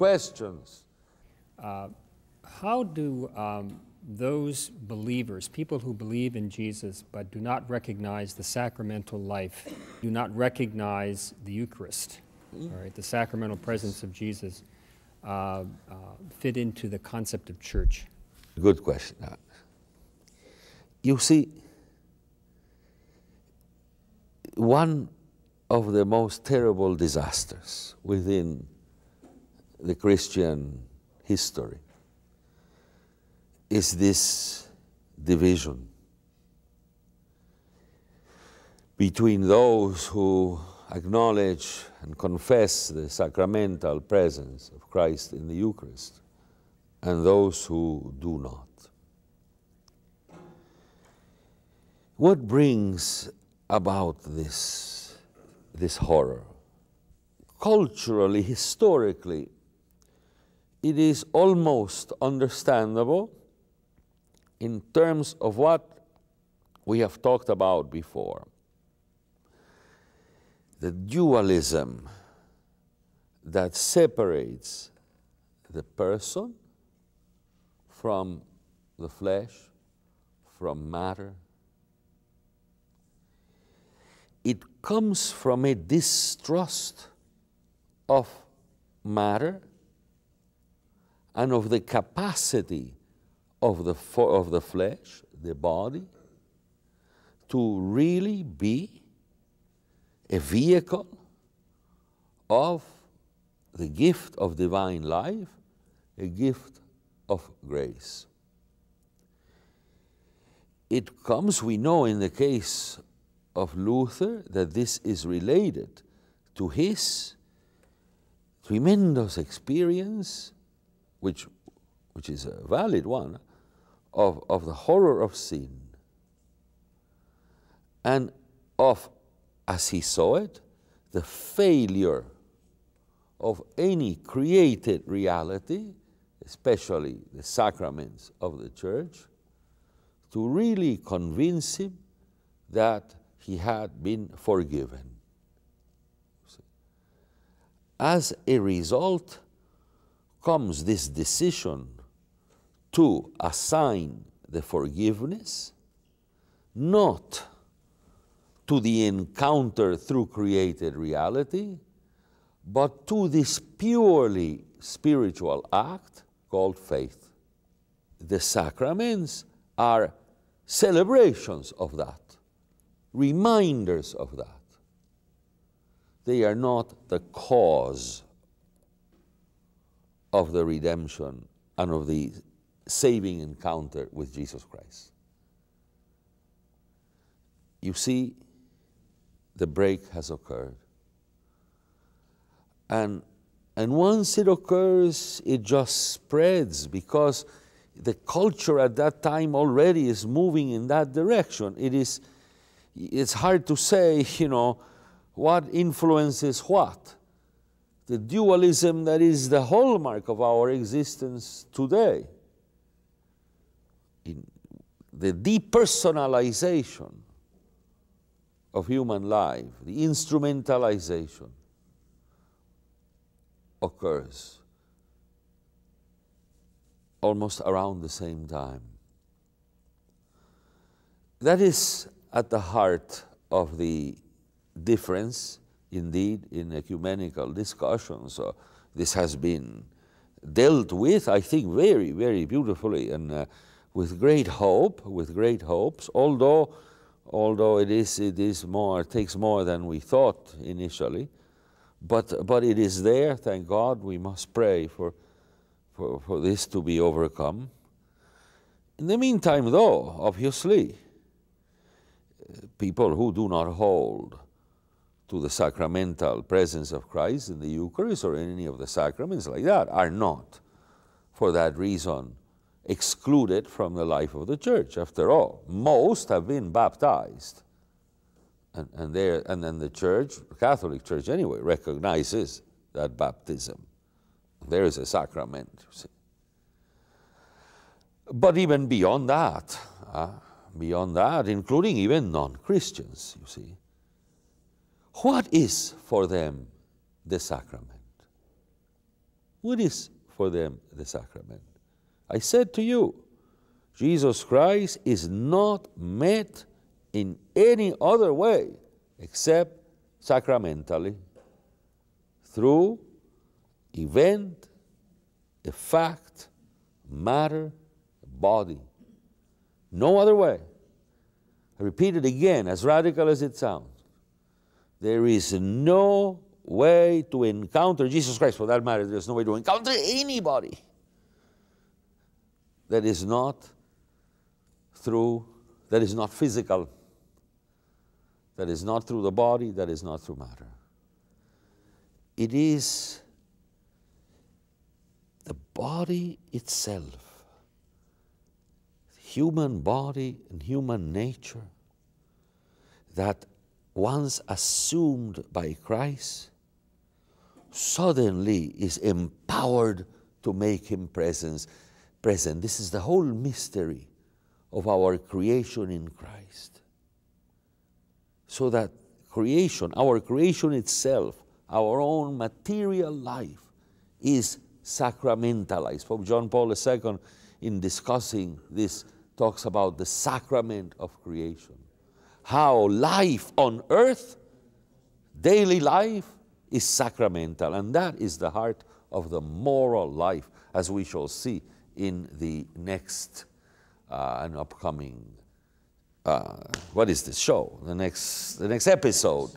questions. How do those believers, people who believe in Jesus but do not recognize the sacramental life, do not recognize the Eucharist, all right, the sacramental presence of Jesus, fit into the concept of church? Good question. You see, one of the most terrible disasters within the Christian history is this division between those who acknowledge and confess the sacramental presence of Christ in the Eucharist and those who do not. What brings about this horror? Culturally, historically, it is almost understandable in terms of what we have talked about before. The dualism that separates the person from the flesh, from matter. It comes from a distrust of matter and of the capacity of the flesh, the body, to really be a vehicle of the gift of divine life, a gift of grace. It comes, we know in the case of Luther, that this is related to his tremendous experience, which is a valid one, of the horror of sin, and of, as he saw it, the failure of any created reality, especially the sacraments of the Church, to really convince him that he had been forgiven. As a result comes this decision to assign the forgiveness not to the encounter through created reality, but to this purely spiritual act called faith. The sacraments are celebrations of that, reminders of that. They are not the cause of the redemption and of the saving encounter with Jesus Christ. You see, the break has occurred. And once it occurs, it just spreads, because the culture at that time already is moving in that direction. It's hard to say, what influences what. The dualism that is the hallmark of our existence today. The depersonalization of human life, the instrumentalization, occurs almost around the same time. That is at the heart of the difference, indeed, in ecumenical discussions. This has been dealt with, I think, very, very beautifully, and with great hope, with great hopes, although it takes more than we thought initially, but it is there. Thank God. We must pray for this to be overcome. In the meantime, though, obviously, people who do not hold to the sacramental presence of Christ in the Eucharist or in any of the sacraments like that are not, for that reason, excluded from the life of the Church. After all, most have been baptized. And then the Church, the Catholic Church anyway, recognizes that baptism. There is a sacrament, you see. But even beyond that, including even non-Christians, you see, what is for them the sacrament? What is for them the sacrament? I said to you, Jesus Christ is not met in any other way except sacramentally, through event, a fact, matter, body. No other way. I repeat it again, as radical as it sounds. There is no way to encounter Jesus Christ. For that matter, there's no way to encounter anybody that is not physical, that is not through the body, that is not through matter. It is the body itself, human body and human nature, that once assumed by Christ, suddenly is empowered to make him present. This is the whole mystery of our creation in Christ. So that creation, our creation itself, our own material life, is sacramentalized. Pope John Paul II, in discussing this, talks about the sacrament of creation. How life on earth, daily life, is sacramental. And that is the heart of the moral life, as we shall see in the next and upcoming, what is this show? The next episode.